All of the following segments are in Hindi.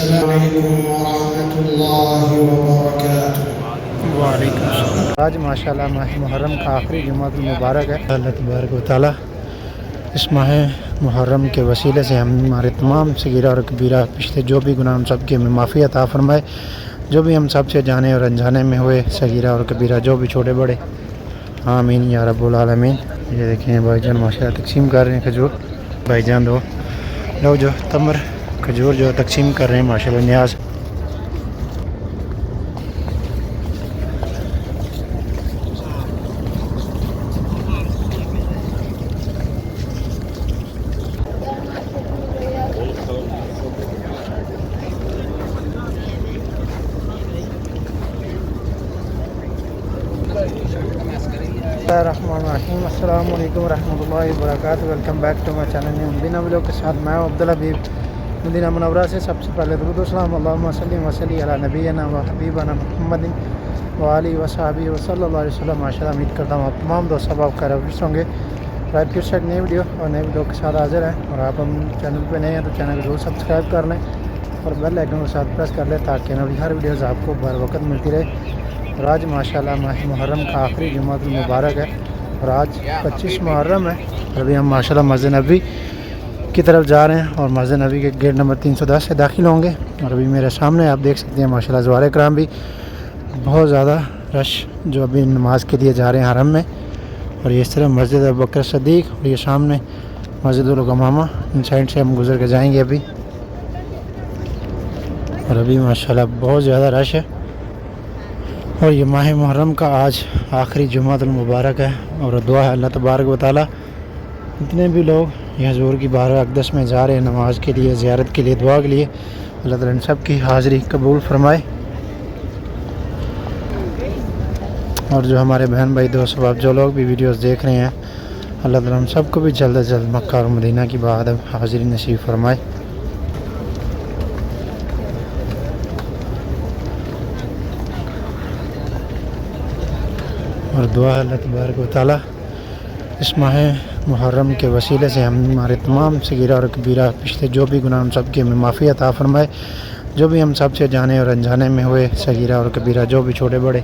अस्सलामु अलैकुम वरहमतुल्लाहि वबरकातुहू। वालेकुम अस्सलाम। आज माशाल्लाह माह मुहर्रम का आखिरी जुमातुल मुबारक है। अल्लाह तबारक व तआला इस माह मुहर्रम के वसीले से हम हमारे तमाम सगीरा और कबीरा पिछले जो भी गुनाह हम सब की हमें माफ़ी अता फरमाए। जो भी हम सब से जाने और अनजाने में हुए सगीरा और कबीरा जो भी छोटे बड़े, आमीन या रब्बुल आलमीन। ये देखें भाईजान माशाल्लाह तकसीम कर रहे हैं खजूर। भाईजान दो लोग जो तमर खजूर जो तकसीम कर रहे हैं माशाल्लाह। न्याज रहमानिर्रहीम। अस्सलाम वालेकुम रहमतुल्लाहि व बरकातहू। Welcome back to my channel new Madina vlog के साथ मैं अब्दुल हबीब मदीना मुनव्वरा से। सबसे पहले दुरूद व सलाम अल्लाहुम्मा सल्ली व सल्ली अला नबीना व हबीबना मुहम्मदिन व आलिहि व सहाबिहि व सल्लल्लाहु अलैहि वसल्लम। माशाल्लाह उम्मीद करता हूँ आप तमाम दोस्त सब आप खैरियत होंगे। आज फिर से एक नई वीडियो और नए वीडियो के साथ हाजिर है। और आप हम चैनल पर नए हैं तो चैनल को जरूर सब्सक्राइब कर लें और बेल आइकन के साथ प्रेस कर लें ताकि हर वीडियोज़ आपको बर वक्त मिलती रहे। और आज माशाल्लाह माह मुहर्रम का आखिरी जुमातुल मुबारक है और आज 25 मुहर्रम है। और अभी हम माशाल्लाह मस्जिद नबी की तरफ जा रहे हैं और मस्जिद नबी के गेट नंबर 310 से दाखिल होंगे। और अभी मेरे सामने आप देख सकते हैं माशाल्लाह ज़वारे कराम भी बहुत ज़्यादा रश जो अभी नमाज़ के लिए जा रहे हैं हरम में। और ये इस तरह मस्जिद अबू बकर सदीक और ये सामने मस्जिद उल उमामा, इन साइड से हम गुज़र के जाएंगे अभी। और अभी माशाल्लाह बहुत ज़्यादा रश है। और ये माह मुहर्रम का आज आखिरी जुमातुल मुबारक है। और दुआ है अल्लाह तबारक व तआला जितने भी लोग यहाँ हज़ूर की बारगाह अक़दस में जा रहे हैं नमाज के लिए, ज़ियारत के लिए, दुआ के लिए, अल्लाह ताला इन सब की हाज़िरी कबूल फरमाए। और जो हमारे बहन भाई दोस्त आप जो लोग भी वीडियोस देख रहे हैं, अल्लाह ताला हम सबको भी जल्द से जल्द मक्का और मदीना की बाद हाज़िरी नसीब फरमाए। और दुआ अल्लाह तबारक व तआला इस माह मुहर्रम के वसीले से हम हमारे तमाम सगीरा और कबीरा पिछले जो भी गुनाह हम सब की हमें माफ़ी अता फरमाए। जो भी हम सब से जाने और अनजाने में हुए सगीरा और कबीरा जो भी छोटे बड़े,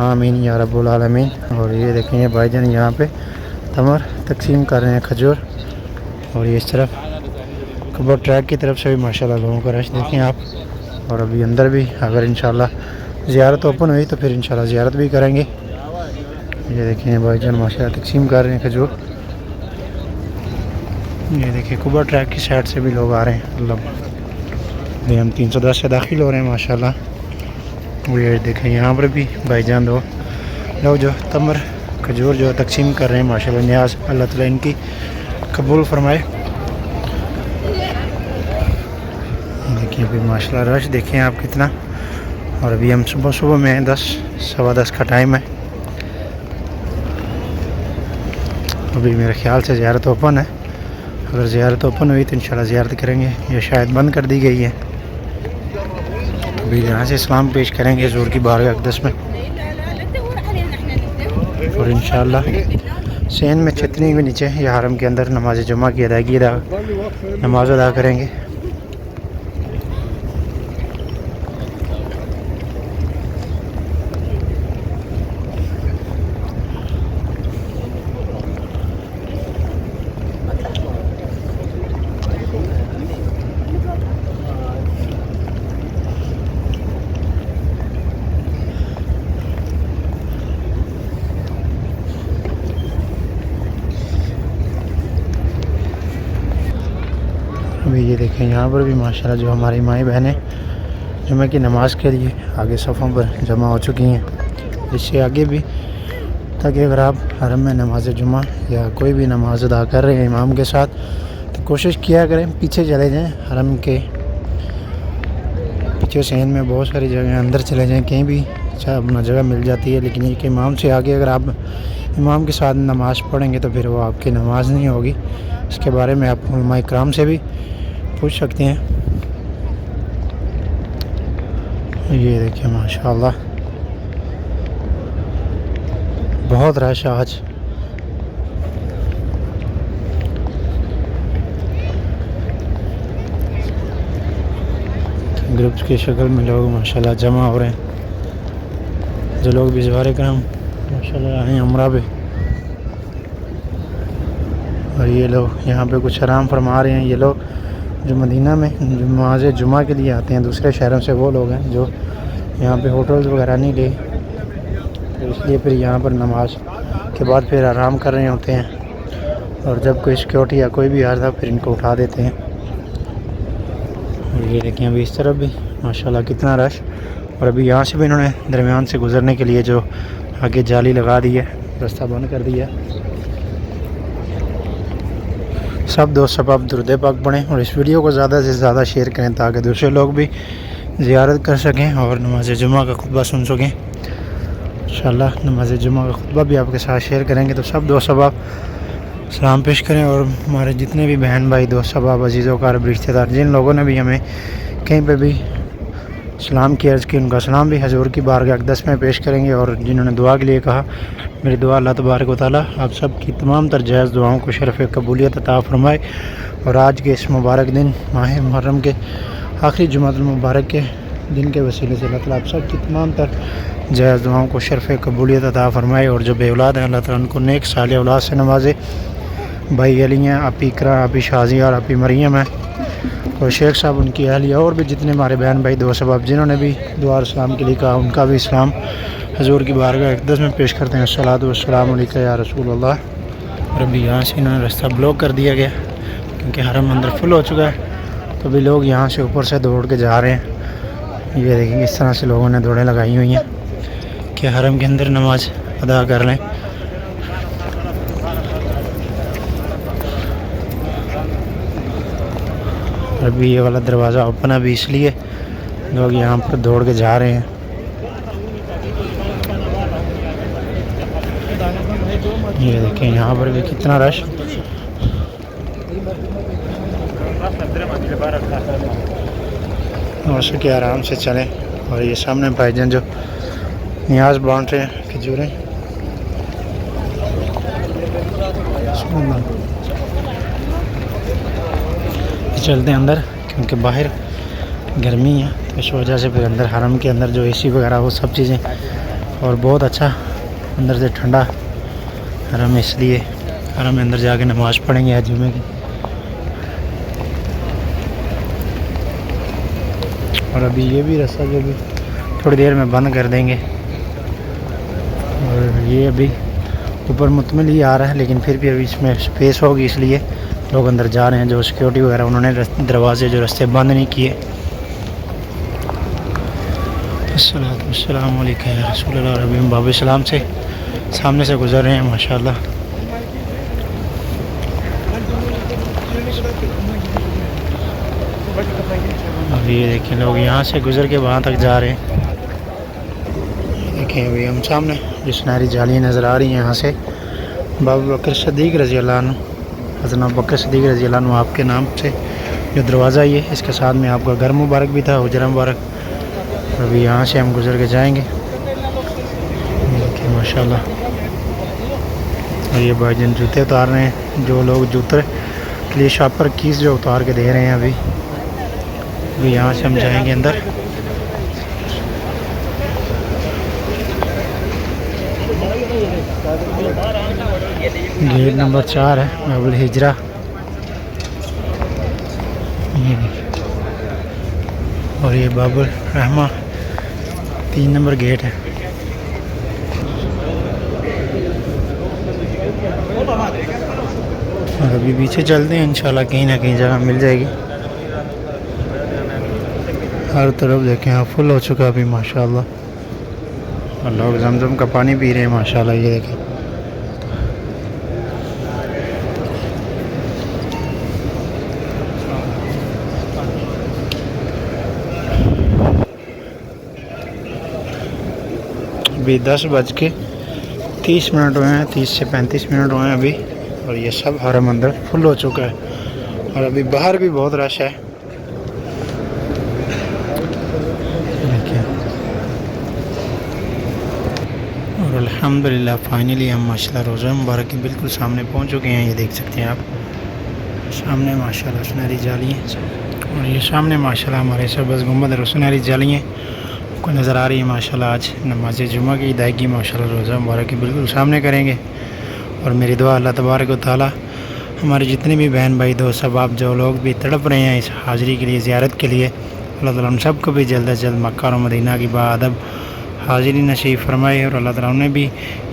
आमीन या रब्बुल आलमीन। और ये देखेंगे भाईजान यहाँ पे तमर तकसीम कर रहे हैं खजूर। और ये इस तरफ कबर ट्रैक की तरफ से भी माशाल्लाह लोगों का रश देखें आप। और अभी अंदर भी अगर इंशाल्लाह ज़ियारत ओपन हुई तो फिर इंशाल्लाह ज़ियारत भी करेंगे। ये देखें भाईजान माशाल्लाह तकसीम कर रहे हैं खजूर। ये देखिए कुबा ट्रैक की साइड से भी लोग आ रहे हैं। अभी हम 310 से दाखिल हो रहे हैं माशाल्लाह। ये देखें यहाँ पर भी भाईजान दो लोग जो तमर खजूर जो तकसीम कर रहे हैं माशाल्लाह। न्याज अल्लाह ताला इनकी कबूल फरमाए। देखिए अभी माशाल्लाह रश देखें आप कितना। और अभी हम सुबह सुबह में 10 सवा 10 का टाइम है। अभी मेरे ख्याल से ज़ियारत ओपन है। अगर ज़ियारत ओपन हुई तो इंशाल्लाह ज़ियारत करेंगे। ये शायद बंद कर दी गई है। अभी यहाँ से सलाम पेश करेंगे हज़ूर की बारगाह अक़दस में। और इंशाल्लाह सेन में जितनी भी नीचे या हरम के अंदर नमाज जुमा की अदायगी नमाज अदा करेंगे। अभी ये देखें यहाँ पर भी माशाल्लाह जो हमारी माएँ बहनें जुमे की नमाज़ के लिए आगे सफ़ों पर जमा हो चुकी हैं। इससे आगे भी ताकि अगर आप हरम में नमाज जुमा या कोई भी नमाज अदा कर रहे हैं इमाम के साथ तो कोशिश किया करें पीछे चले जाएं। हरम के पीछे सेन में बहुत सारी जगह अंदर चले जाएं, कहीं भी अपना जगह मिल जाती है। लेकिन एक इमाम से आगे अगर आप इमाम के साथ नमाज़ पढ़ेंगे तो फिर वो आपकी नमाज़ नहीं होगी। इसके बारे में आप उलमा इकराम से भी पूछ सकते हैं। ये देखिए माशाल्लाह बहुत रश आज। ग्रुप्स की शक्ल में लोग माशाल्लाह जमा हो रहे हैं। जो लोग भी ज़वारे करम माशाल्लाह आए उम्रा पे, और ये लोग यहाँ पे कुछ आराम फरमा रहे हैं। ये लोग जो मदीना में जो नमाज़ जुमा के लिए आते हैं दूसरे शहरों से, वो लोग हैं जो यहाँ पे होटल्स वगैरह नहीं गए, तो इसलिए फिर यहाँ पर नमाज के बाद फिर आराम कर रहे होते हैं, और जब कोई सिक्योरिटी या कोई भी आता है फिर इनको उठा देते हैं। और ये देखें अभी इस तरफ भी माशाल्लाह कितना रश, और अभी यहाँ से भी इन्होंने दरमियान से गुज़रने के लिए जो आगे जाली लगा दी है, रास्ता बंद कर दिया। सब दोस्त सब आप दुरूद पाक पढ़ें और इस वीडियो को ज़्यादा से ज़्यादा शेयर करें ताकि दूसरे लोग भी ज़ियारत कर सकें और नमाज़ जुमा का खुतबा सुन सकें। इंशाअल्लाह नमाज़ जुमा का खुतबा भी आपके साथ शेयर करेंगे। तो सब दोस्त सब आप सलाम पेश करें, और हमारे जितने भी बहन भाई दोस्त सब आप अजीज़ों का रिश्तेदार जिन लोगों ने भी हमें कहीं पे भी सलाम की अर्ज़ की, उनका सलाम भी हजूर की बारगाह अक़दस में पेश करेंगे। और जिन्होंने दुआ के लिए कहा, मेरी दुआ अल्लाह तबारक व तआला आप सब की तमाम तर जायज़ दुआओं को शरफ़ कबूलियत अता फ़रमाए। और आज के इस मुबारक दिन माह मुहर्रम के आखिरी जुमातुल मुबारक के दिन के वसीले से अल्लाह ताला आप सब की तमाम तर जायज़ दुआओं को शरफ़ कबूलियत अता फ़रमाए। और जो बे औलाद हैं अल्लाह ताला उनको नेक साले औलाद से नवाजे। भाई अली हैं, आपी इकरा, आपी शाजिया और आपी मरियम है, और शेख साहब उनकी अहलिया, और भी जितने हमारे बहन भाई दोस्त सब जिन्होंने भी दुआ और सलाम के लिए कहा, उनका भी इस्लाम हजूर की बारगाह अक़दस में पेश करते हैं। अस्सलातु वस्सलामु अलैका या रसूल अल्लाह। और अभी यहाँ से इन्होंने रास्ता ब्लॉक कर दिया गया क्योंकि हरम अंदर फुल हो चुका है, तो अभी लोग यहाँ से ऊपर से दौड़ के जा रहे हैं। ये देखेंगे इस तरह से लोगों ने दौड़ें लगाई हुई हैं कि हरम के अंदर नमाज अदा कर लें। अभी ये वाला दरवाज़ा ओपन है, अभी इसलिए लोग यहाँ पर दौड़ के जा रहे हैं। ये देखें यहाँ पर भी कितना रश। हो सके आराम से चलें। और ये सामने भाईजान जो न्याज बांट रहे हैं खजूरें, चलते हैं अंदर क्योंकि बाहर गर्मी है, तो इस वजह से फिर अंदर हरम के अंदर जो एसी वगैरह वो सब चीज़ें, और बहुत अच्छा अंदर से ठंडा हरम, इसलिए हरम में अंदर जाके नमाज़ पढ़ेंगे आज जुमे की। और अभी ये भी रास्ता जो भी थोड़ी देर में बंद कर देंगे। और ये अभी ऊपर मुतमिल ही आ रहा है, लेकिन फिर भी अभी इसमें स्पेस होगी इसलिए लोग अंदर जा रहे हैं। जो सिक्योरिटी वगैरह उन्होंने दरवाजे जो रास्ते बंद नहीं किए। अस्सलातु वस्सलामु अलैका या रसूल अल्लाह। और अभी हम बाबा सलाम से सामने से गुज़र रहे हैं माशाल्लाह। अभी ये देखें लोग यहाँ से गुज़र के वहाँ तक जा रहे हैं। देखें अभी हम सामने जो सुनहरी जालियाँ नज़र आ रही हैं, यहाँ से बाबा बकर सिद्दीक़ रज़ी अल्लाह अन्हु, हज़रत बकर सिद्दीक़ रज़ी अल्लाह अन्हु आपके नाम से जो दरवाज़ा ये, इसके साथ में आपका घर मुबारक भी था, हुजरा मुबारक। अभी यहाँ से हम गुज़र के जाएंगे। देखिए माशाल्लाह। और ये भाईजान जूते उतार रहे हैं, जो लोग जूते के लिए शॉपर कीस जो उतार के दे रहे हैं। अभी यहाँ से हम जाएंगे अंदर। गेट नंबर 4 है बाबुल हिजरा। और ये बाबुल रहमा 3 नंबर गेट है। और अभी पीछे चलते हैं, इंशाल्लाह कहीं ना कहीं जगह मिल जाएगी। हर तरफ देखें यहाँ फुल हो चुका अभी माशाल्लाह, और लोग जमजम का पानी पी रहे हैं माशाल्लाह। ये देखें अभी 10:30 हुए हैं, 30 से 35 मिनट हुए हैं अभी। और ये सब हरम अंदर फुल हो चुका है, और अभी बाहर भी बहुत रश है। देखिए और अल्हम्दुलिल्लाह फाइनली हम माशाल्लाह रोज़ा मुबारक के बिल्कुल सामने पहुंच चुके हैं। ये देख सकते हैं आप सामने माशाल्लाह सुनहरी जाली है। और ये सामने माशाल्लाह हमारे सबज़ गुंबद रोशनारी जालियाँ को नज़र आ रही है माशाल्लाह। आज नमाज जुमा की अदायगी माशाल्लाह रोज़ा मुबारक की बिल्कुल सामने करेंगे। और मेरी दुआ अल्लाह तबारक व तआला हमारे जितने भी बहन भाई दोस्त सब आप जो लोग भी तड़प रहे हैं इस हाज़िरी के लिए, ज़ियारत के लिए, अल्लाह ताला हम सब को भी जल्द अज जल्द मक्का और मदीना की बाअदब हाज़िरी नसीब फरमाए। और अल्लाह ताला उन्हें भी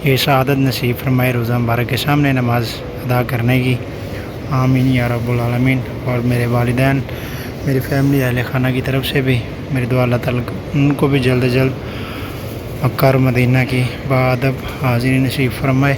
ये शहादत नसीब फरमाए रोज़ा मुबारक के सामने नमाज अदा करने की। आमीन या रब्बुल आलमीन। और मेरे वालिदैन, मेरी फैमिली अहले खाना की तरफ से भी मेरी दुआ अल्लाह ताला उनको भी जल्द अज जल्द मक्का और मदीना की बाअदब हाज़िरी नसीब फरमाए।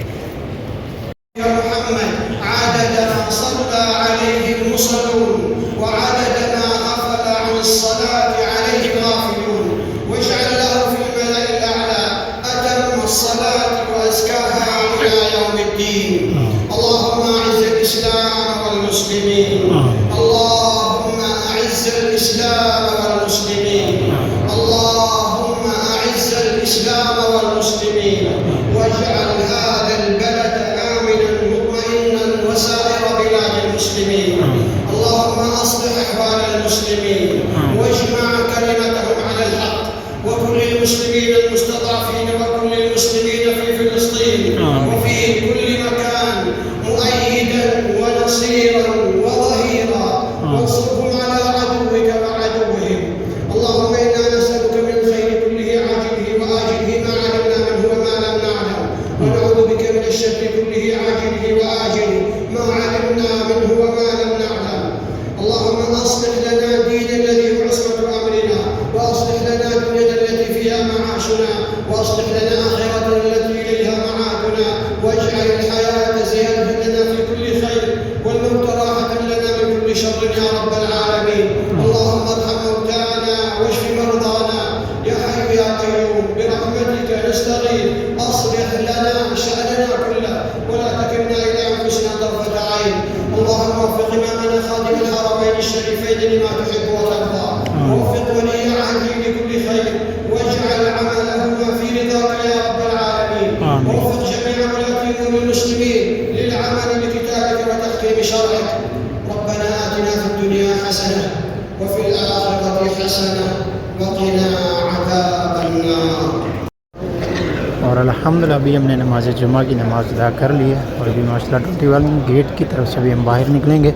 और अल्हम्दुलिल्लाह अभी हमने नमाज जुमा की नमाज़ अदा कर ली है। और अभी माशाल्लाह 21 गेट की तरफ से भी हम बाहर निकलेंगे।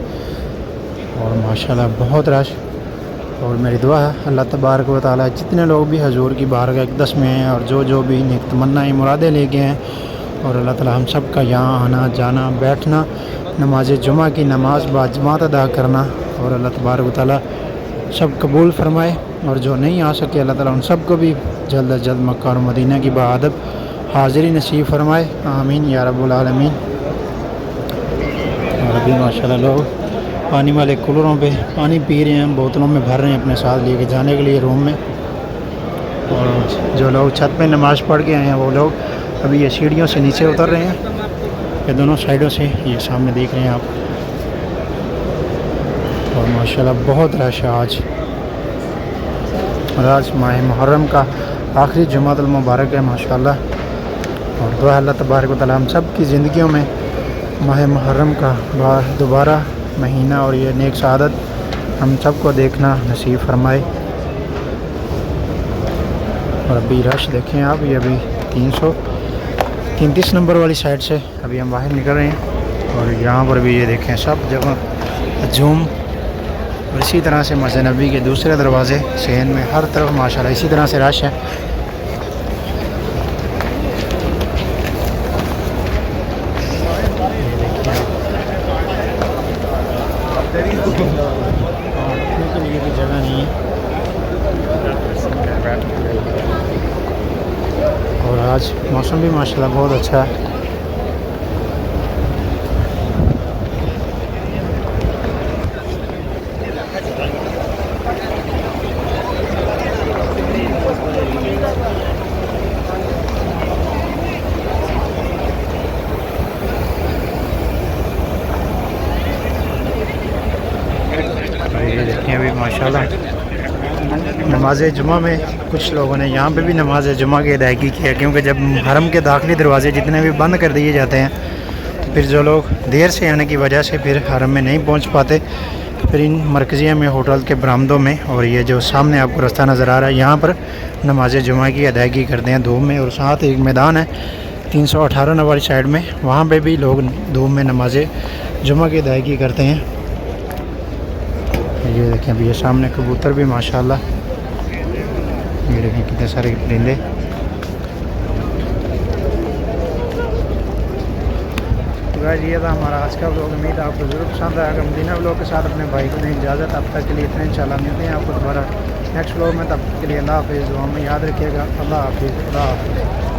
और माशाल्लाह बहुत रश। और मेरी दुआ है अल्लाह तबारक व तआला जितने लोग भी हजूर की बारगाह अक़दस में हैं और जो भी नेक तमन्नाएँ मुरादें लेके हैं, और अल्लाह ताला हम सब का यहाँ आना जाना बैठना, नमाज जुमा की नमाज़ बाजमात अदा करना, और अल्लाह तबारक व तआला सब कबूल फरमाए। और जो नहीं आ सके अल्लाह ताला उन सब को भी जल्द अज जल्द मक्का और मदीना की बाअदब हाज़िरी नसीब फरमाए। आमीन या रब्बुल आलमीन। और अभी माशाल्लाह लोग पानी वाले कूलरों पे पानी पी रहे हैं, बोतलों में भर रहे हैं अपने साथ लेके जाने के लिए रूम में। और जो लोग छत पे नमाज़ पढ़ के आए हैं वो लोग अभी ये सीढ़ियों से नीचे उतर रहे हैं, ये दोनों साइडों से, ये सामने देख रहे हैं आप। और माशाल्लाह बहुत रश है आज। और आज माह मुहर्रम का आखिरी जुमातुल मुबारक है माशाल्लाह। और दुआ अल्लाह तबारक व तआला हम सब की ज़िंदगियों में माह मुहर्रम का दोबारा महीना और ये नेक सआदत हम सब को देखना नसीब फरमाए। और अभी रश देखें आप, ये अभी 333 नंबर वाली साइड से अभी हम बाहर निकल रहे हैं। और यहाँ पर भी ये देखें सब जगह हजूम। और इसी तरह से मस्जिद नबी के दूसरे दरवाज़े शहर में हर तरफ माशाल्लाह इसी तरह से रश है। के लिए भी जगह नहीं है। और आज मौसम भी माशाल्लाह बहुत अच्छा है। अभी माशाल्लाह नमाज जुमा में कुछ लोगों ने यहाँ पे भी नमाज जुमा की अदायगी की है, क्योंकि जब हरम के दाखिली दरवाज़े जितने भी बंद कर दिए जाते हैं तो फिर जो लोग देर से आने की वजह से फिर हरम में नहीं पहुँच पाते, फिर मरकज़िया में होटल के बरामदों में। और ये जो सामने आपको रास्ता नज़र आ रहा है, यहाँ पर नमाज जुमा की अदायगी करते हैं धूप में। और साथ एक मैदान है 318 नंबर साइड में, वहाँ पे भी लोग धूप में नमाज जुमा की अदायगी करते हैं। ये देखें अभी ये सामने कबूतर भी माशाल्लाह, ये देखें कितने सारे परिंदे। गाइस ये था हमारा आज का व्लॉग। उम्मीद है आपको ज़रूर पसंद आएगा। मदीना व्लॉग के साथ अपने भाई को दें इजाज़त। अब तक के लिए इतने इंशाल्लाह मिलते हैं आपको दोबारा नेक्स्ट व्लॉग में। तब तक के लिए अल्लाह हाफ़िज़। दुआ में याद रखिएगा। अल्लाह हाफ़िज़।